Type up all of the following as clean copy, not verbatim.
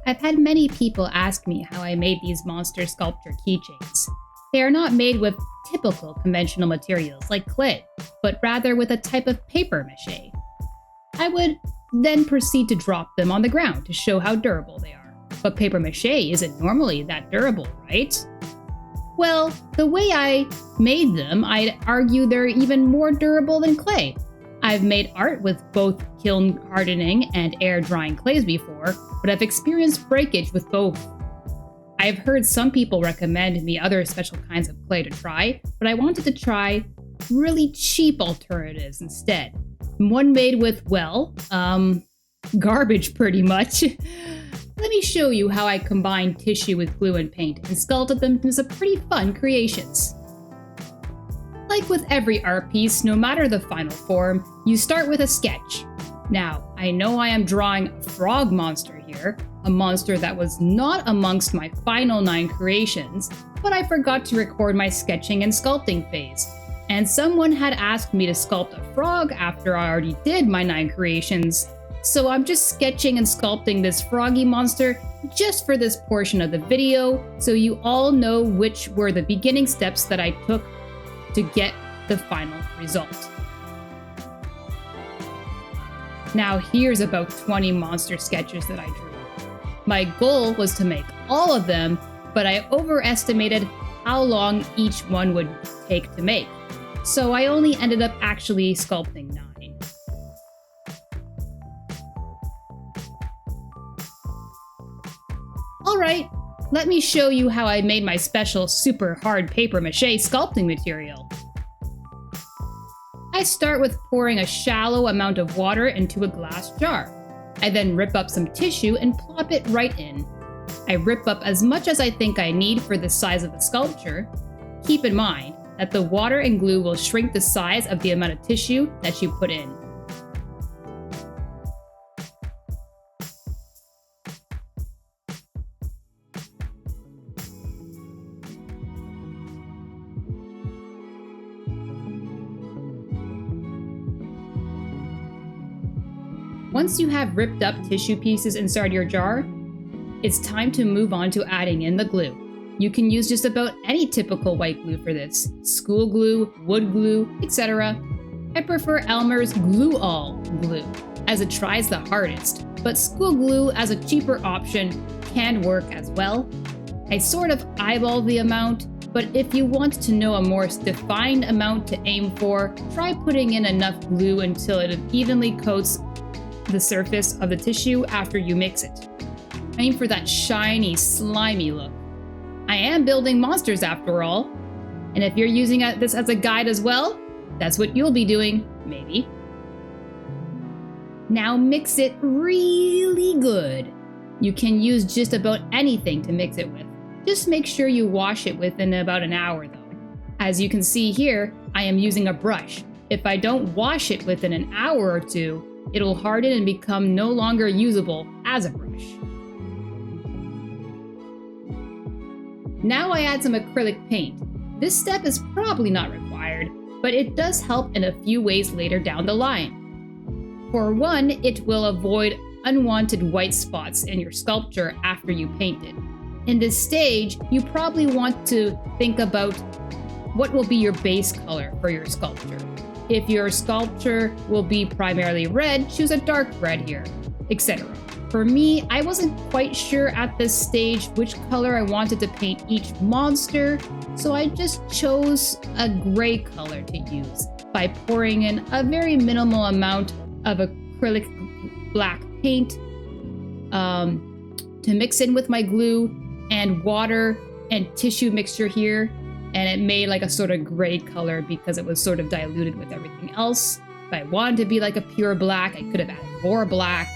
I've had many people ask me how I made these monster sculpture keychains. They are not made with typical conventional materials like clay, but rather with a type of paper mache. I would then proceed to drop them on the ground to show how durable they are. But paper mache isn't normally that durable, right? Well, the way I made them, I'd argue they're even more durable than clay. I've made art with both kiln hardening and air drying clays before, but I've experienced breakage with both. I've heard some people recommend me other special kinds of clay to try, but I wanted to try really cheap alternatives instead. One made with, well, garbage pretty much. Let me show you how I combined tissue with glue and paint and sculpted them into some pretty fun creations. Like with every art piece, no matter the final form, you start with a sketch. Now, I know I am drawing a frog monster here, a monster that was not amongst my final 9 creations, but I forgot to record my sketching and sculpting phase. And someone had asked me to sculpt a frog after I already did my 9 creations, so I'm just sketching and sculpting this froggy monster just for this portion of the video, so you all know which were the beginning steps that I took to get the final result. Now here's about 20 monster sketches that I drew. My goal was to make all of them, but I overestimated how long each one would take to make, so I only ended up actually sculpting 9. Alright, let me show you how I made my special super hard paper mache sculpting material. I start with pouring a shallow amount of water into a glass jar. I then rip up some tissue and plop it right in. I rip up as much as I think I need for the size of the sculpture. Keep in mind that the water and glue will shrink the size of the amount of tissue that you put in. Once you have ripped up tissue pieces inside your jar, it's time to move on to adding in the glue. You can use just about any typical white glue for this. School glue, wood glue, etc. I prefer Elmer's Glue All glue, as it tries the hardest, but school glue as a cheaper option can work as well. I sort of eyeball the amount, but if you want to know a more defined amount to aim for, try putting in enough glue until it evenly coats the surface of the tissue after you mix it. Aim for that shiny, slimy look. I am building monsters after all, and if you're using this as a guide as well, that's what you'll be doing, maybe. Now mix it really good. You can use just about anything to mix it with. Just make sure you wash it within about an hour though. As you can see here, I am using a brush. If I don't wash it within an hour or two, it'll harden and become no longer usable as a brush. Now I add some acrylic paint. This step is probably not required, but it does help in a few ways later down the line. For one, it will avoid unwanted white spots in your sculpture after you paint it. In this stage, you probably want to think about what will be your base color for your sculpture. If your sculpture will be primarily red, choose a dark red here, etc. For me, I wasn't quite sure at this stage which color I wanted to paint each monster, so I just chose a gray color to use by pouring in a very minimal amount of acrylic black paint to mix in with my glue and water and tissue mixture here. And it made like a sort of gray color because it was sort of diluted with everything else. If I wanted to be like a pure black, I could have added more black.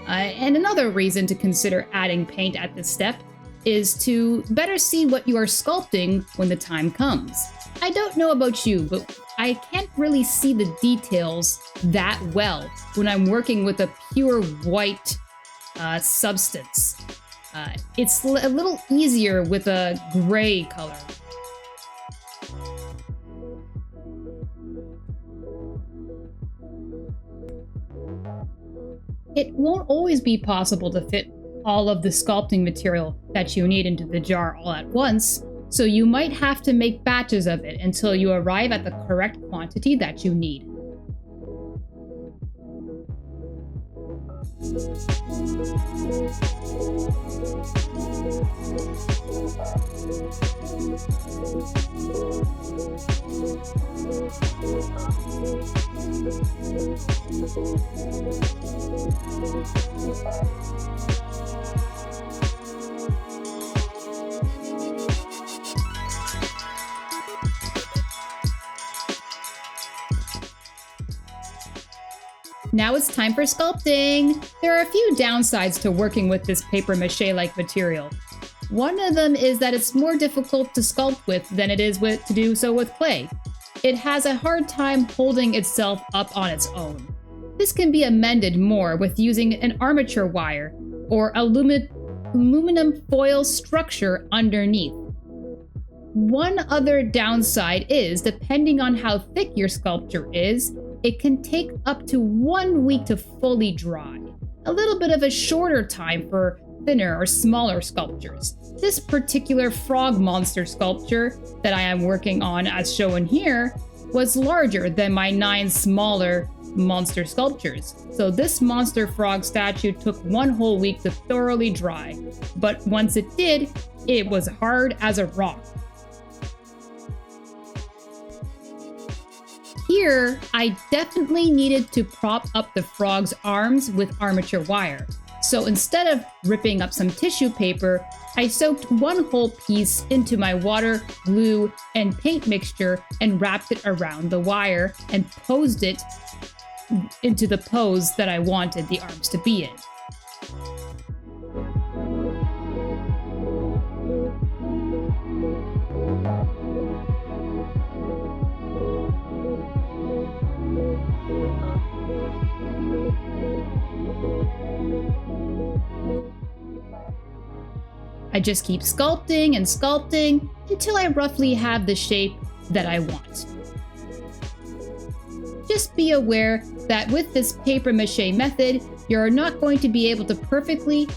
And another reason to consider adding paint at this step is to better see what you are sculpting when the time comes. I don't know about you, but I can't really see the details that well when I'm working with a pure white substance. It's a little easier with a gray color. It won't always be possible to fit all of the sculpting material that you need into the jar all at once, so you might have to make batches of it until you arrive at the correct quantity that you need. Now it's time for sculpting! There are a few downsides to working with this paper mache-like material. One of them is that it's more difficult to sculpt with than it is to do so with clay. It has a hard time holding itself up on its own. This can be amended more with using an armature wire or aluminum foil structure underneath. One other downside is, depending on how thick your sculpture is, it can take up to 1 week to fully dry. A little bit of a shorter time for thinner or smaller sculptures. This particular frog monster sculpture that I am working on, as shown here, was larger than my 9 smaller monster sculptures. So this monster frog statue took 1 whole week to thoroughly dry. But once it did, it was hard as a rock. Here, I definitely needed to prop up the frog's arms with armature wire. So instead of ripping up some tissue paper, I soaked 1 whole piece into my water, glue, and paint mixture and wrapped it around the wire and posed it into the pose that I wanted the arms to be in. I just keep sculpting and sculpting until I roughly have the shape that I want. Just be aware that with this paper mache method, you're not going to be able to perfectly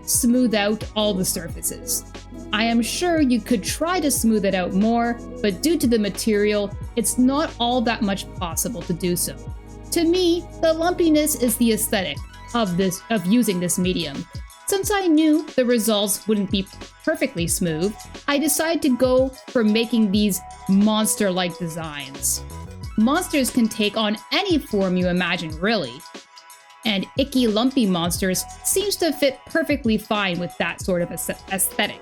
smooth out all the surfaces. I am sure you could try to smooth it out more, but due to the material, it's not all that much possible to do so. To me, the lumpiness is the aesthetic of using this medium. Since I knew the results wouldn't be perfectly smooth, I decided to go for making these monster-like designs. Monsters can take on any form you imagine, really. And icky, lumpy monsters seems to fit perfectly fine with that sort of aesthetic.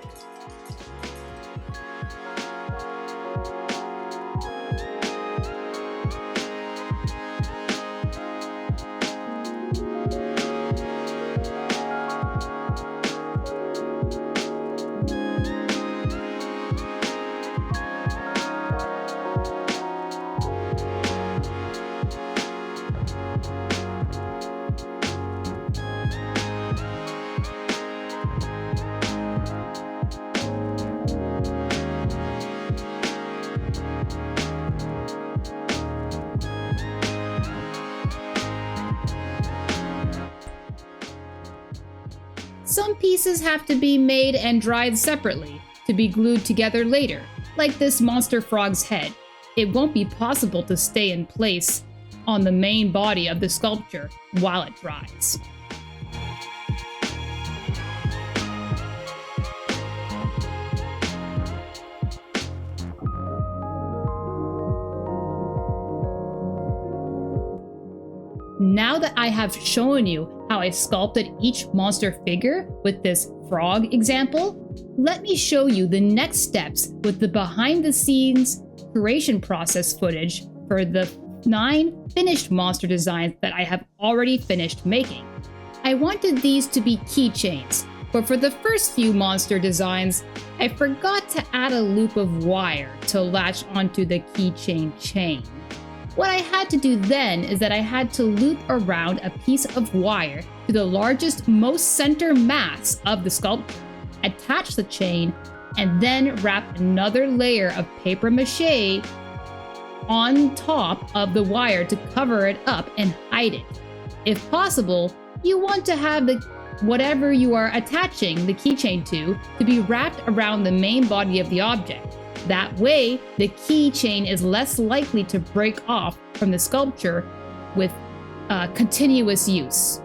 Some pieces have to be made and dried separately to be glued together later, like this monster frog's head. It won't be possible to stay in place on the main body of the sculpture while it dries. Now that I have shown you how I sculpted each monster figure with this frog example, let me show you the next steps with the behind-the-scenes creation process footage for the 9 finished monster designs that I have already finished making. I wanted these to be keychains, but for the first few monster designs, I forgot to add a loop of wire to latch onto the keychain chain. What I had to do then is that I had to loop around a piece of wire to the largest, most center mass of the sculpture, attach the chain, and then wrap another layer of paper mache on top of the wire to cover it up and hide it. If possible, you want to have the whatever you are attaching the keychain to be wrapped around the main body of the object. That way, the keychain is less likely to break off from the sculpture with continuous use.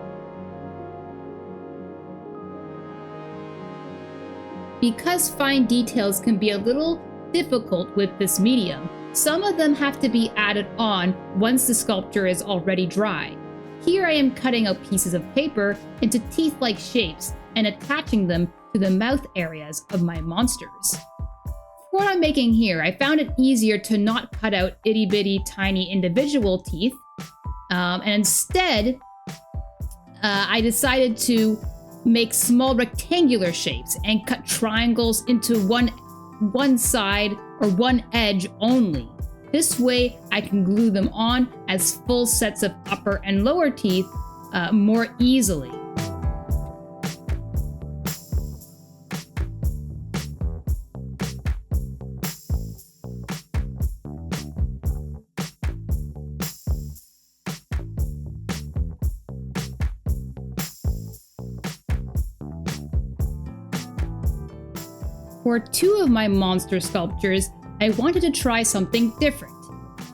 Because fine details can be a little difficult with this medium, some of them have to be added on once the sculpture is already dry. Here I am cutting out pieces of paper into teeth-like shapes and attaching them to the mouth areas of my monsters. For what I'm making here, I found it easier to not cut out itty-bitty tiny individual teeth, and instead I decided to make small rectangular shapes and cut triangles into one side or one edge only. This way I can glue them on as full sets of upper and lower teeth more easily. For two of my monster sculptures, I wanted to try something different.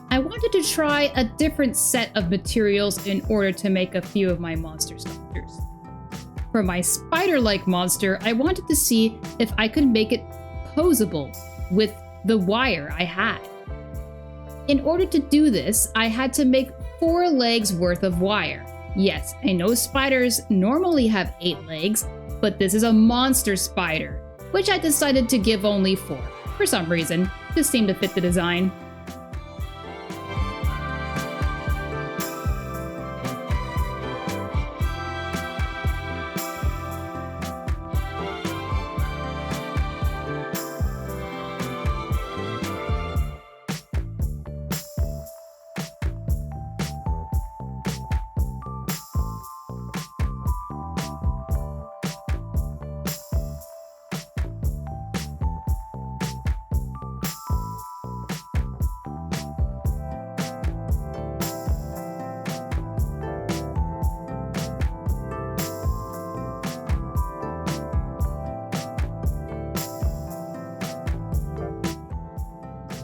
I wanted to try a different set of materials in order to make a few of my monster sculptures. For my spider-like monster, I wanted to see if I could make it poseable with the wire I had. In order to do this, I had to make 4 legs worth of wire. Yes, I know spiders normally have 8 legs, but this is a monster spider, which I decided to give only 4. For some reason, this seemed to fit the design.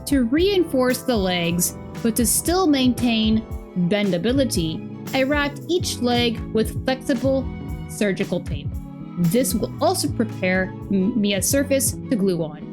To reinforce the legs, but to still maintain bendability, I wrapped each leg with flexible surgical tape. This will also prepare me a surface to glue on.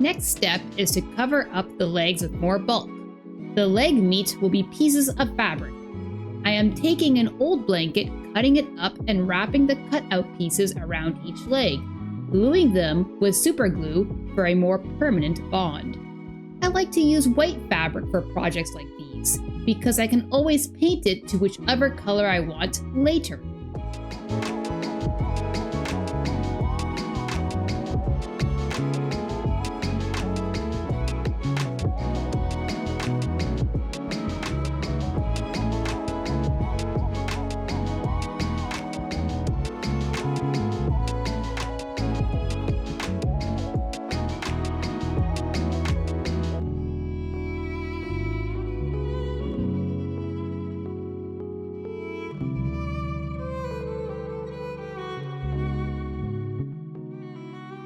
Next step is to cover up the legs with more bulk. The leg meat will be pieces of fabric. I am taking an old blanket, cutting it up and wrapping the cut-out pieces around each leg, gluing them with super glue for a more permanent bond. I like to use white fabric for projects like these, because I can always paint it to whichever color I want later.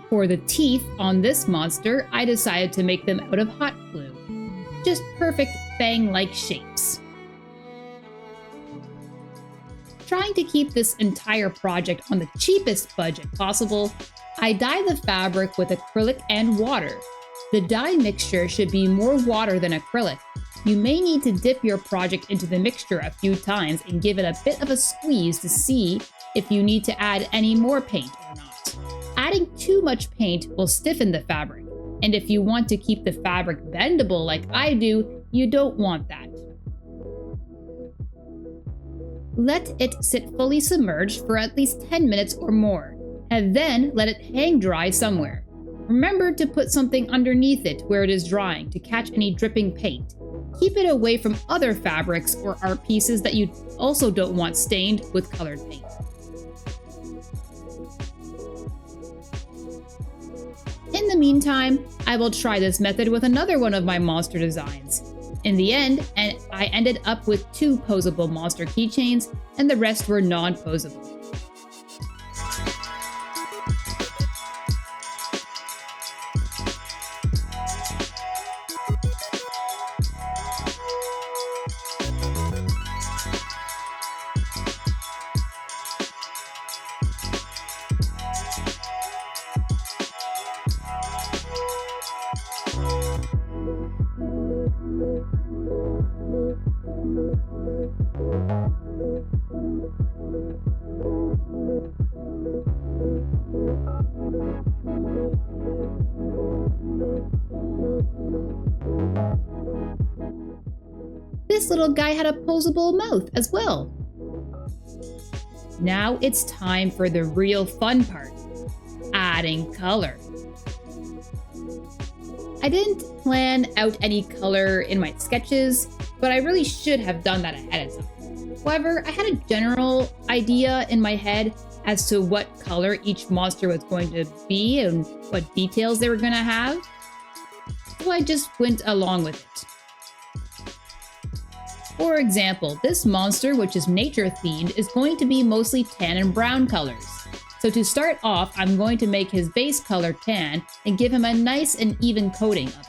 For the teeth on this monster, I decided to make them out of hot glue. Just perfect fang-like shapes. Trying to keep this entire project on the cheapest budget possible, I dyed the fabric with acrylic and water. The dye mixture should be more water than acrylic. You may need to dip your project into the mixture a few times and give it a bit of a squeeze to see if you need to add any more paint or not. Adding too much paint will stiffen the fabric, and if you want to keep the fabric bendable like I do, you don't want that. Let it sit fully submerged for at least 10 minutes or more, and then let it hang dry somewhere. Remember to put something underneath it where it is drying to catch any dripping paint. Keep it away from other fabrics or art pieces that you also don't want stained with colored paint. In the meantime, I will try this method with another one of my monster designs. In the end, I ended up with 2 poseable monster keychains, and the rest were non-poseable. This little guy had a poseable mouth as well. Now it's time for the real fun part, adding color. I didn't plan out any color in my sketches, but I really should have done that ahead of time. However, I had a general idea in my head as to what color each monster was going to be and what details they were going to have, so I just went along with it. For example, this monster, which is nature themed, is going to be mostly tan and brown colors. So to start off, I'm going to make his base color tan and give him a nice and even coating of it.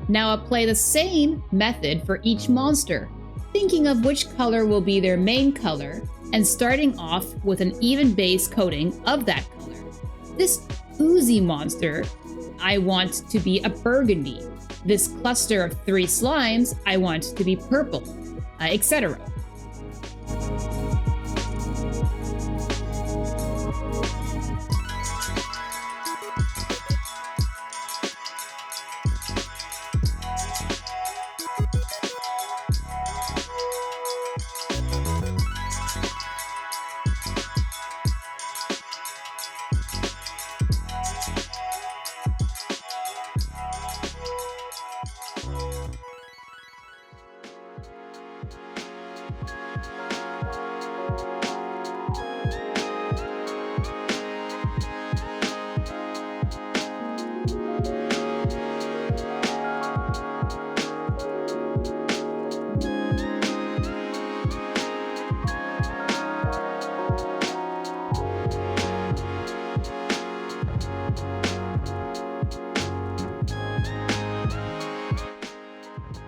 Now apply the same method for each monster, thinking of which color will be their main color and starting off with an even base coating of that color. This oozy monster, I want to be a burgundy. This cluster of 3 slimes, I want to be purple, etc.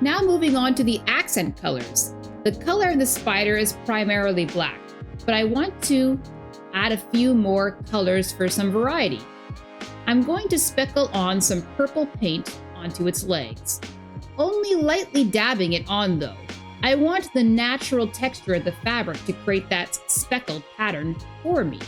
Now moving on to the accent colors. The color of the spider is primarily black, but I want to add a few more colors for some variety. I'm going to speckle on some purple paint onto its legs. Only lightly dabbing it on though. I want the natural texture of the fabric to create that speckled pattern for me.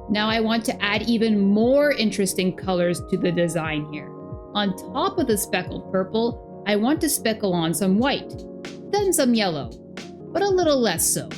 Now I want to add even more interesting colors to the design here. On top of the speckled purple, I want to speckle on some white, then some yellow, but a little less so.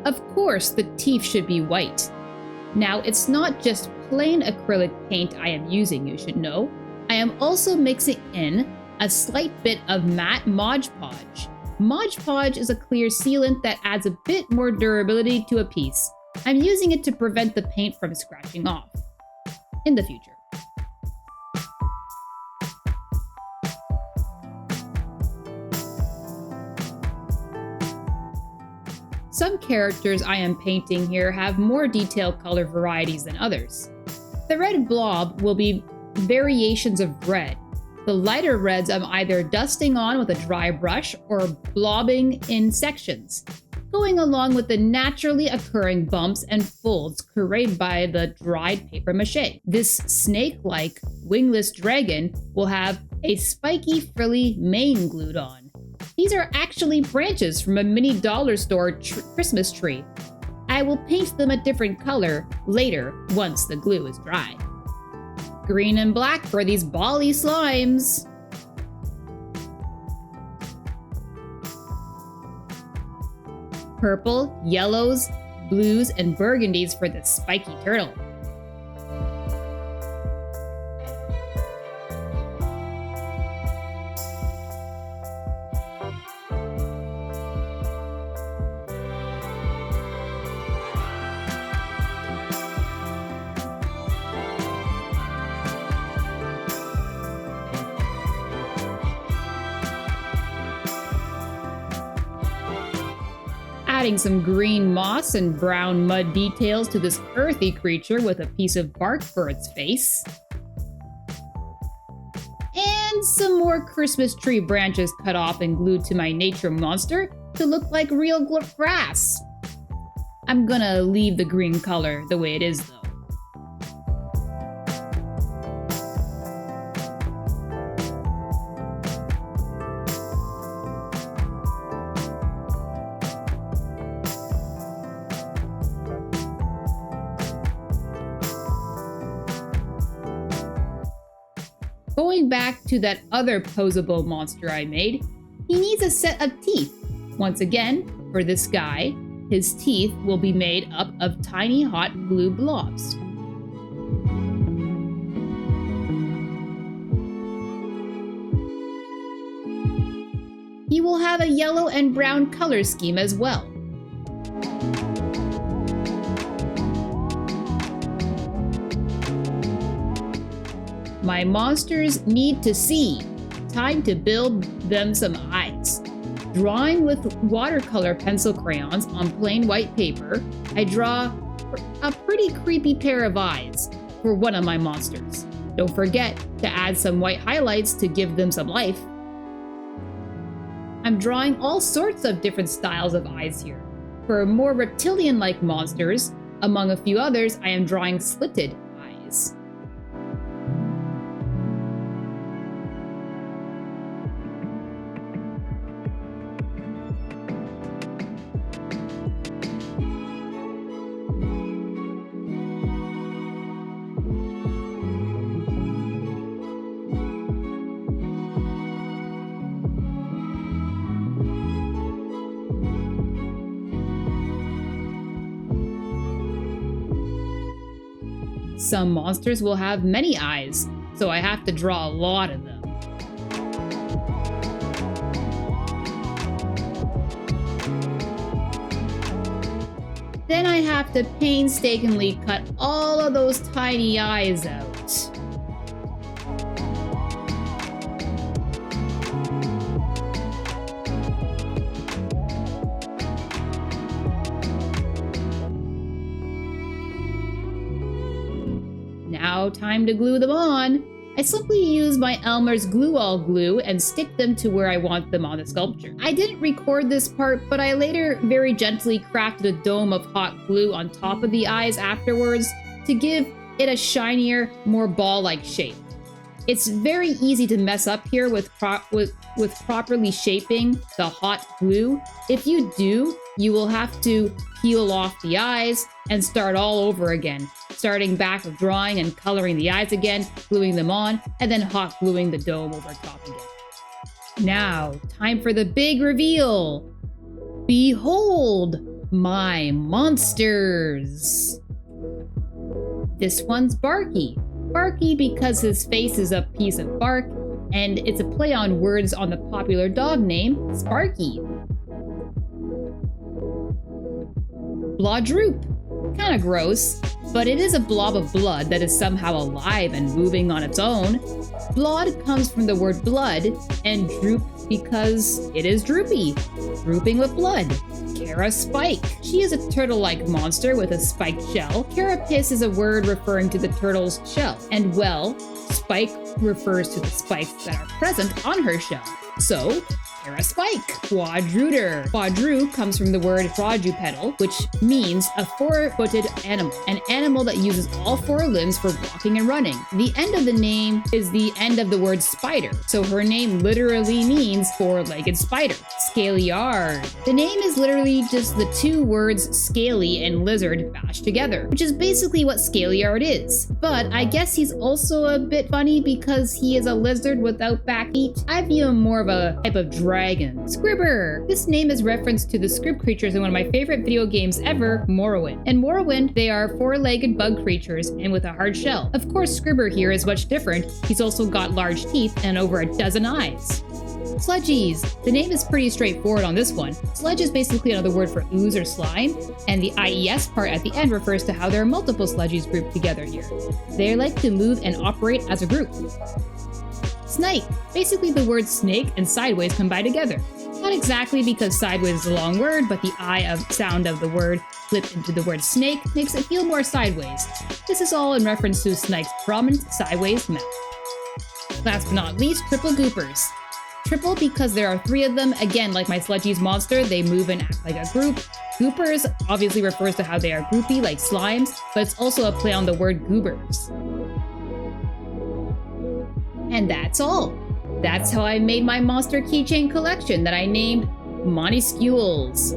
Of course, the teeth should be white. Now, it's not just plain acrylic paint I am using, you should know. I am also mixing in a slight bit of matte Mod Podge. Mod Podge is a clear sealant that adds a bit more durability to a piece. I'm using it to prevent the paint from scratching off in the future. Some characters I am painting here have more detailed color varieties than others. The red blob will be variations of red. The lighter reds I'm either dusting on with a dry brush or blobbing in sections, going along with the naturally occurring bumps and folds created by the dried paper mache. This snake-like wingless dragon will have a spiky frilly mane glued on. These are actually branches from a mini dollar store Christmas tree. I will paint them a different color later once the glue is dry. Green and black for these bally slimes. Purple, yellows, blues, and burgundies for the spiky turtle. Adding some green moss and brown mud details to this earthy creature with a piece of bark for its face. And some more Christmas tree branches cut off and glued to my nature monster to look like real grass. I'm gonna leave the green color the way it is though. Going back to that other poseable monster I made, he needs a set of teeth. Once again, for this guy, his teeth will be made up of tiny hot glue blobs. He will have a yellow and brown color scheme as well. My monsters need to see. Time to build them some eyes. Drawing with watercolor pencil crayons on plain white paper, I draw a pretty creepy pair of eyes for one of my monsters. Don't forget to add some white highlights to give them some life. I'm drawing all sorts of different styles of eyes here. For more reptilian-like monsters, among a few others, I am drawing slitted eyes. Some monsters will have many eyes, so I have to draw a lot of them. Then I have to painstakingly cut all of those tiny eyes out. Now time to glue them on. I simply use my Elmer's glue-all glue and stick them to where I want them on the sculpture. I didn't record this part, but I later very gently crafted a dome of hot glue on top of the eyes afterwards to give it a shinier, more ball-like shape. It's very easy to mess up here with properly shaping the hot glue. If you do, you will have to peel off the eyes and start all over again, starting back with drawing and coloring the eyes again, gluing them on, and then hot gluing the dome over top again. Now, time for the big reveal. Behold, My monsters! This one's Barky. Barky because his face is a piece of bark, and it's a play on words on the popular dog name, Sparky. Blodroop. Kinda gross, but it is a blob of blood that is somehow alive and moving on its own. Blod comes from the word blood, and droop because it is droopy, drooping with blood. Kara Spike. She is a turtle-like monster with a spiked shell. Carapace is a word referring to the turtle's shell, and well, spike refers to the spikes that are present on her shell. So, Kara Spike. Quadrooter. Quadru comes from the word quadrupedal, which means a four-footed animal, an animal that uses all four limbs for walking and running. The end of the name is the end of the word spider, so her name literally means four-legged spider. Scaleyard. The name is literally just the two words scaly and lizard bashed together, which is basically what Scaleyard is. But I guess he's also a bit funny because he is a lizard without back feet. I view him more of a type of dragon. Scribber. This name is reference to the scrib creatures in one of my favorite video games ever, Morrowind. In Morrowind, they are four-legged bug creatures and with a hard shell. Of course, Scribber here is much different. He's also got large teeth and over a dozen eyes. Sludgies. The name is pretty straightforward on this one. Sludge is basically another word for ooze or slime, and the IES part at the end refers to how there are multiple sludgies grouped together here. They like to move and operate as a group. Snake. Basically the words snake and sideways combined together. Not exactly because sideways is a long word, but the I of sound of the word flipped into the word snake makes it feel more sideways. This is all in reference to Snake's prominent sideways mouth. Last but not least, triple goopers. Triple because there are three of them. Again, like my Sludgies monster, they move and act like a group. Goopers obviously refers to how they are groupy like slimes, but it's also a play on the word goobers. And that's all. That's how I made my monster keychain collection that I named Moniscules.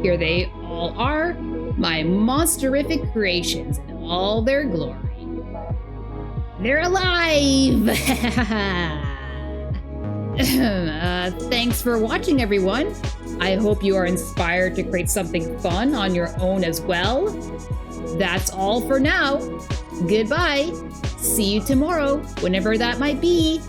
Here they all are, my monsterific creations in all their glory. They're alive! Thanks for watching, everyone. I hope you are inspired to create something fun on your own as well. That's all for now. Goodbye. See you tomorrow, whenever that might be.